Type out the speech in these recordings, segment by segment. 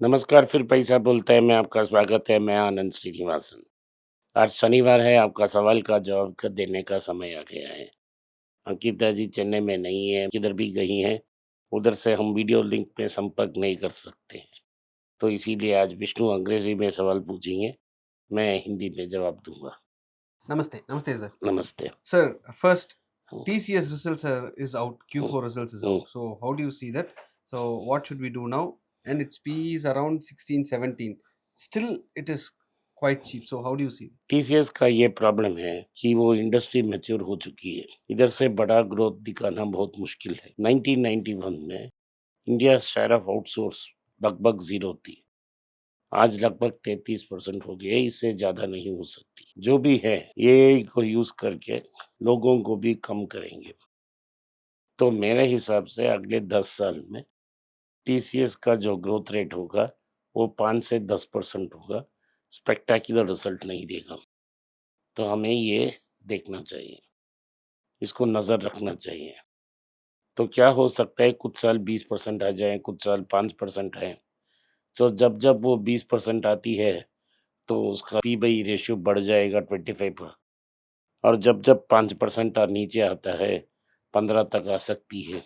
नमस्कार, फिर पैसा बोलता है में आपका स्वागत है। मैं आनंद श्रीनिवासन। आज शनिवार है, आपका सवाल का जवाब देने का समय आ गया है। अंकिता जी चेन्नई में नहीं है, किधर भी गई हैं, उधर से हम वीडियो लिंक में संपर्क नहीं कर सकते हैं। तो इसीलिए आज विष्णु अंग्रेजी में सवाल पूछेंगे, मैं हिंदी में जवाब दूंगा। Namaste, namaste, sir. नमस्ते। Sir, first hmm, TCS results is out. Hmm, Q4 results is hmm. out. So how do you see that? So what should we do now? And its P is around 16, 17. Still, it is quite cheap. So how do you see? TCS का ये problem है कि वो industry mature हो चुकी है। इधर से बड़ा ग्रोथ दिखाना बहुत मुश्किल है। 1991 में इंडिया शेयर ऑफ आउटसोर्स लगभग जीरो थी। आज लगभग 33% हो गई है, इससे ज्यादा नहीं हो सकती। जो भी है एआई को यूज करके लोगों को भी कम करेंगे। तो मेरे हिसाब से अगले 10 साल में टीसीएस का जो ग्रोथ रेट होगा वो 5 से 10% होगा। स्पेक्टेक्युलर रिजल्ट नहीं देगा। तो हमें ये देखना चाहिए, इसको नजर रखना चाहिए। तो क्या हो सकता है, कुछ साल 20% आ जाए, कुछ साल 5% है। तो जब जब वो 20% आती है तो उसका पी बाई रेशियो बढ़ जाएगा 25 पर। और जब जब 5% नीचे आता है, 15 तक आ सकती है।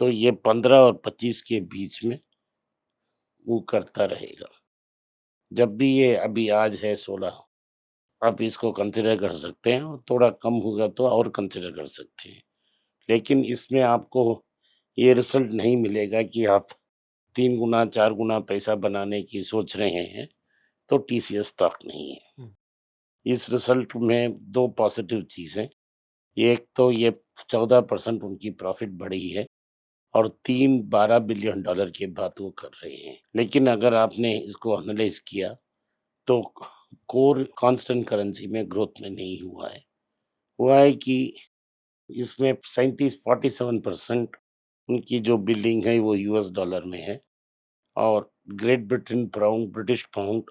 तो ये 15 और 25 के बीच में वो करता रहेगा। जब भी ये अभी आज है 16, आप इसको कंसिडर कर सकते हैं, और थोड़ा कम होगा तो और कंसिडर कर सकते हैं। लेकिन इसमें आपको ये रिजल्ट नहीं मिलेगा कि आप 3 गुना 4 गुना पैसा बनाने की सोच रहे हैं, तो टीसीएस स्टॉक नहीं है। Hmm. इस रिजल्ट में 2 पॉजिटिव चीज़ हैं। एक तो ये 14% उनकी प्रॉफिट बढ़ी है, और 3 12 बिलियन डॉलर की बात वो कर रहे हैं। लेकिन अगर आपने इसको एनालाइज़ किया तो कोर कांस्टेंट करेंसी में ग्रोथ में नहीं हुआ है। हुआ है कि इसमें 47% उनकी जो बिलिंग है वो यूएस डॉलर में है, और great Britain pound, British pound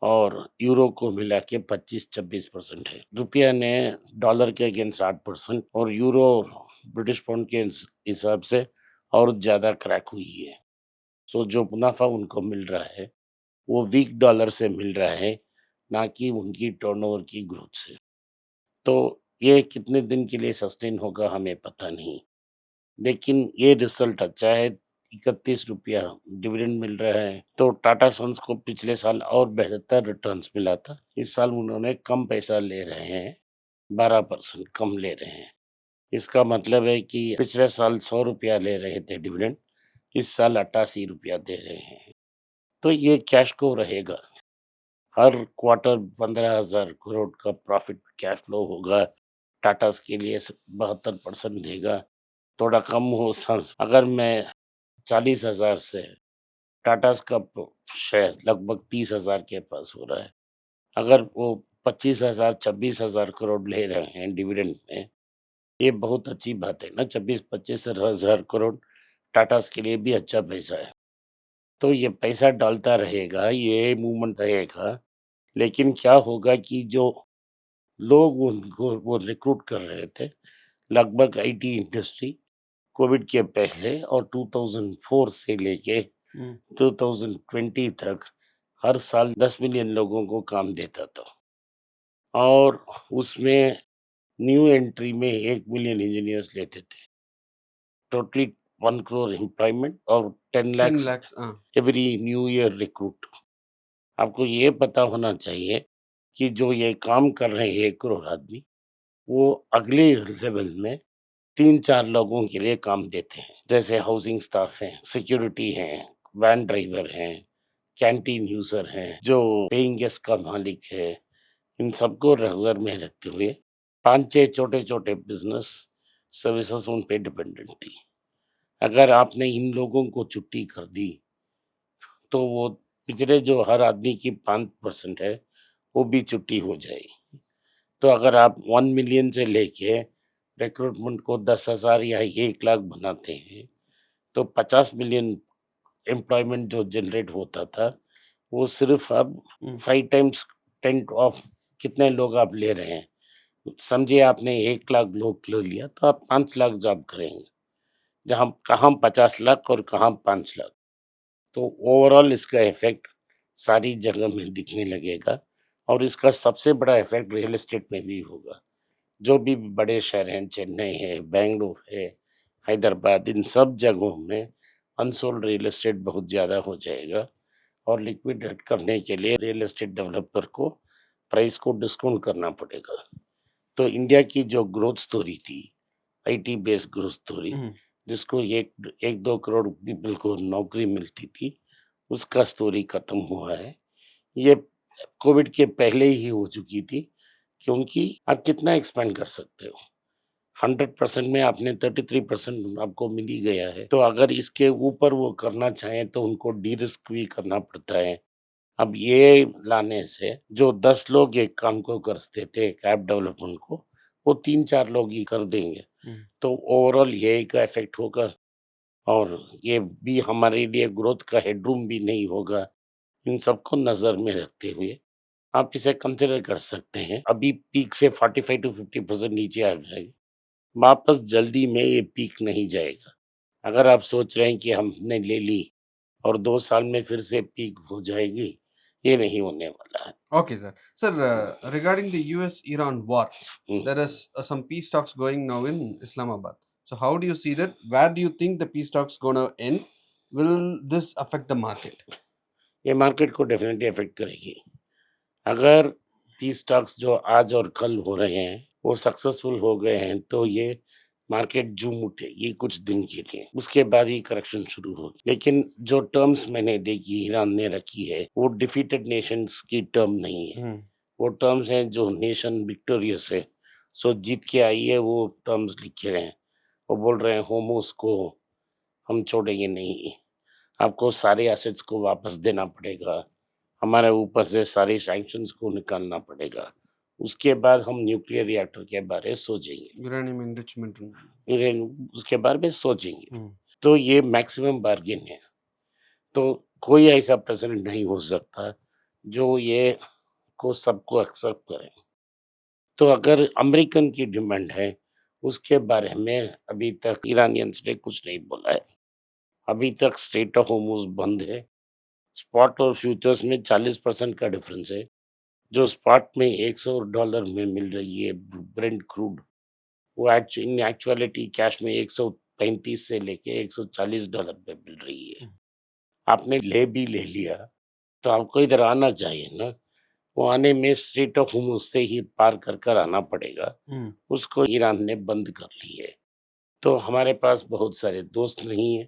और यूरो को मिला के 25-26% है। रुपया ने डॉलर के अगेंस्ट 8% और यूरो और ब्रिटिश पाउंड के हिसाब से और ज़्यादा क्रैक हुई है। सो जो मुनाफा उनको मिल रहा है वो वीक डॉलर से मिल रहा है, ना कि उनकी टर्नओवर की ग्रोथ से। तो ये कितने दिन के लिए सस्टेन होगा हमें पता नहीं। लेकिन ये रिजल्ट अच्छा है। 31 रुपया डिविडेंड मिल रहा है। तो टाटा सन्स को पिछले साल और बेहतर रिटर्न्स मिला था। इस साल उन्होंने कम पैसा ले रहे हैं, 12% कम ले रहे हैं। इसका मतलब है कि पिछले साल 100 रुपया ले रहे थे डिविडेंड, इस साल 88 रुपया दे रहे हैं। तो ये कैश को रहेगा। हर क्वार्टर 15,000 करोड़ का प्रॉफिट कैश फ्लो होगा। टाटा के लिए 72% देगा। थोड़ा कम हो अगर मैं 40,000 से टाटास का शेयर लगभग 30,000 के पास हो रहा है। अगर वो 25,000 26,000 करोड़ ले रहे हैं डिविडेंड में, ये बहुत अच्छी बात है ना। 24-25,000 करोड़ टाटास के लिए भी अच्छा पैसा है। तो ये पैसा डालता रहेगा, ये मूवमेंट रहेगा। लेकिन क्या होगा कि जो लोग उनको वो रिक्रूट कर रहे थे, लगभग आईटी इंडस्ट्री कोविड के पहले और 2004 से लेके Hmm. 2020 तक हर साल 10 मिलियन लोगों को काम देता था, और उसमें न्यू एंट्री में 1 मिलियन इंजीनियर्स लेते थे। टोटली 1 करोड़ एम्प्लॉयमेंट और 10 10 lakhs lakhs. Every new year recruit. आपको ये पता होना चाहिए कि जो ये काम कर रहे हैं 1 करोड़ आदमी, वो अगले लेवल में 3-4 लोगों के लिए काम देते हैं। जैसे हाउसिंग स्टाफ हैं, सिक्योरिटी हैं, वैन ड्राइवर हैं, कैंटीन यूज़र हैं, जो पेइंग गेस्ट का मालिक है। इन सबको नज़र में रखते हुए 5-6 छोटे-छोटे बिज़नेस सर्विसेज़ उन पे डिपेंडेंट थी। अगर आपने इन लोगों को छुट्टी कर दी, तो वो पिछले जो हर आदमी की 5% है, वो भी छुट्टी हो जाएगी। तो अगर आप 1 मिलियन से लेके रिक्रूटमेंट को 10,000 या 1 लाख बनाते हैं, तो 50 मिलियन एम्प्लॉयमेंट जो जनरेट होता था, वो सिर्फ़ अब Hmm. 5 टाइम्स 10 ऑफ कितने लोग आप ले रहे हैं। समझिए आपने 1 लाख लोग ले लिया, तो आप 5 लाख जॉब करेंगे। जहाँ कहाँ 50 लाख और कहाँ 5 लाख। तो ओवरऑल इसका इफेक्ट सारी जगह में दिखने लगेगा और इसका सबसे बड़ा इफेक्ट रियल एस्टेट में भी होगा। जो भी बड़े शहर हैं, चेन्नई है, बेंगलुरु है, हैदराबाद, इन सब जगहों में अनसोल्ड रियल एस्टेट बहुत ज़्यादा हो जाएगा और लिक्विडेट करने के लिए रियल एस्टेट डेवलपर को प्राइस को डिस्काउंट करना पड़ेगा। तो इंडिया की जो ग्रोथ स्टोरी थी, आईटी बेस्ड ग्रोथ स्टोरी, जिसको एक 1-2 करोड़ पीपल को नौकरी मिलती थी, उसका स्टोरी खत्म हुआ है। ये कोविड के पहले ही हो चुकी थी, क्योंकि आप कितना एक्सपेंड कर सकते हो? 100% में आपने 33% आपको मिल ही गया है। तो अगर इसके ऊपर वो करना चाहें तो उनको डी-रिस्क भी करना पड़ता है। अब ये लाने से जो 10 लोग एक काम को करते थे, एक ऐप डेवलपमेंट को, वो 3-4 लोग ही कर देंगे। तो ओवरऑल यही का इफ़ेक्ट होगा और ये भी हमारे लिए ग्रोथ का हेडरूम भी नहीं होगा। इन सबको नज़र में रखते हुए आप इसे कंसिडर कर सकते हैं। अभी पीक से 45 टू 50% नीचे आ जाएगी। वापस जल्दी में ये पीक नहीं जाएगा। अगर आप सोच रहे हैं कि हमने ले ली और 2 साल में फिर से पीक हो जाएगी, ये नहीं होने वाला है। Okay, sir. Sir, regarding the US-Iran war, hmm. there is some peace talks going now in Islamabad. So, how do you see that? Where do you think the peace talks gonna end? Will this affect the market? ये market को definitely affect करेगी। अगर peace talks जो आज और कल हो रहे हैं, वो सक्सेसफुल हो गए हैं, तो ये मार्केट झूम उठेगी कुछ दिन के लिए। उसके बाद ही करेक्शन शुरू होगी। लेकिन जो टर्म्स मैंने देखी, ईरान ने रखी है, वो डिफीटेड नेशंस की टर्म नहीं है। वो टर्म्स हैं जो नेशन विक्टोरियस है, सो जीत के आई है, वो टर्म्स लिखे रहे हैं। वो बोल रहे हैं होमोस को हम छोड़ेंगे नहीं, आपको सारे एसेट्स को वापस देना पड़ेगा, हमारे ऊपर से सारे सैंक्शंस को निकालना पड़ेगा। उसके बाद हम न्यूक्लियर रिएक्टर के बारे सोचेंगे, Uranium enrichment. ईरान उसके बारे में सोचेंगे। तो ये मैक्सिमम बार्गेन है। तो कोई ऐसा प्रेसिडेंट नहीं हो सकता जो ये को सबको एक्सेप्ट करे। तो अगर अमेरिकन की डिमांड है, उसके बारे में अभी तक ईरानियंस ने कुछ नहीं बोला है। अभी तक स्ट्रेट ऑफ होर्मुज़ बंद है। स्पॉट और फ्यूचर्स में 40% का डिफरेंस है। जो स्पॉट में $100 में मिल रही है ब्रेंट क्रूड, वो इन एक्चुअलिटी कैश में 135 से लेके $140 पे मिल रही है। आपने ले लिया, तो आपको इधर आना चाहिए ना। वो आने में स्ट्रेट ऑफ होर्मुज़ से ही पार कर आना पड़ेगा। उसको ईरान ने बंद कर ली है। तो हमारे पास बहुत सारे दोस्त नहीं है,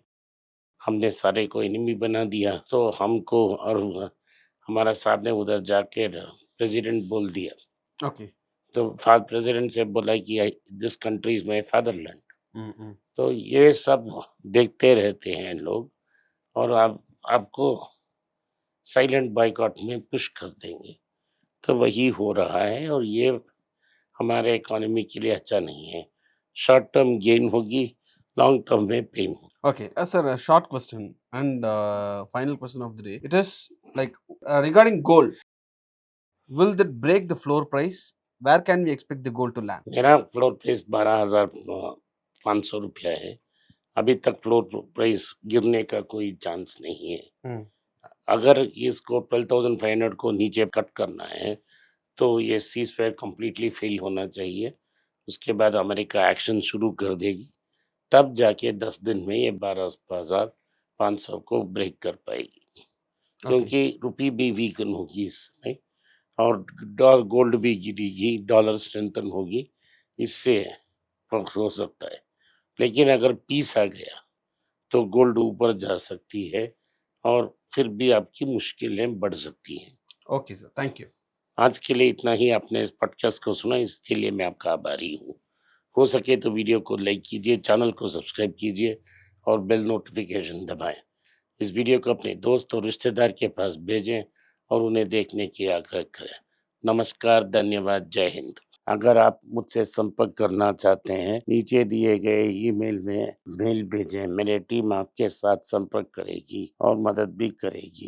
हमने सारे को एनिमी बना दिया। तो हमको और हमारा साहब ने उधर जाके प्रेसिडेंट बोल दिया। Okay. तो प्रेसिडेंट से बोला कि this country is my fatherland. तो ये सब देखते रहते हैं लोग और आपको साइलेंट बायकॉट में पुश कर देंगे। तो वही हो रहा है और ये हमारे इकोनॉमी के लिए अच्छा नहीं है। शॉर्ट टर्म गेन होगी, लॉन्ग टर्म में पेन होगी। Okay, sir, a short question and final question of the day. It is like regarding gold. Will that break the floor price? Where can we expect the gold to land? मेरा floor price 12,500 रुपया है। अभी तक floor price गिरने का कोई chance नहीं है। अगर इसको 12,500 को नीचे कट करना है, तो ये सीज़फायर कंप्लीटली फेल होना चाहिए। उसके बाद अमेरिका एक्शन शुरू कर देगी, तब जाके 10 दिन में ये 12,500 को ब्रेक कर पाएगी। क्योंकि रुपी भी वीकन होगी इस समय और गोल्ड भी गिरेगी, डॉलर स्ट्रेंथन होगी, इससे फर्क हो सकता है। लेकिन अगर पीस आ गया, तो गोल्ड ऊपर जा सकती है और फिर भी आपकी मुश्किलें बढ़ सकती हैं। Okay, sir. Thank you. आज के लिए इतना ही। आपने इस पॉडकास्ट को सुना, इसके लिए मैं आपका आभारी हूँ। हो सके तो वीडियो को लाइक कीजिए, चैनल को सब्सक्राइब कीजिए और बेल नोटिफिकेशन दबाएं। इस वीडियो को अपने दोस्त और रिश्तेदार के पास भेजें और उन्हें देखने की आग्रह करें। नमस्कार, धन्यवाद, जय हिंद। अगर आप मुझसे संपर्क करना चाहते हैं, नीचे दिए गए ईमेल में मेल भेजें। मेरी टीम आपके साथ संपर्क करेगी और मदद भी करेगी।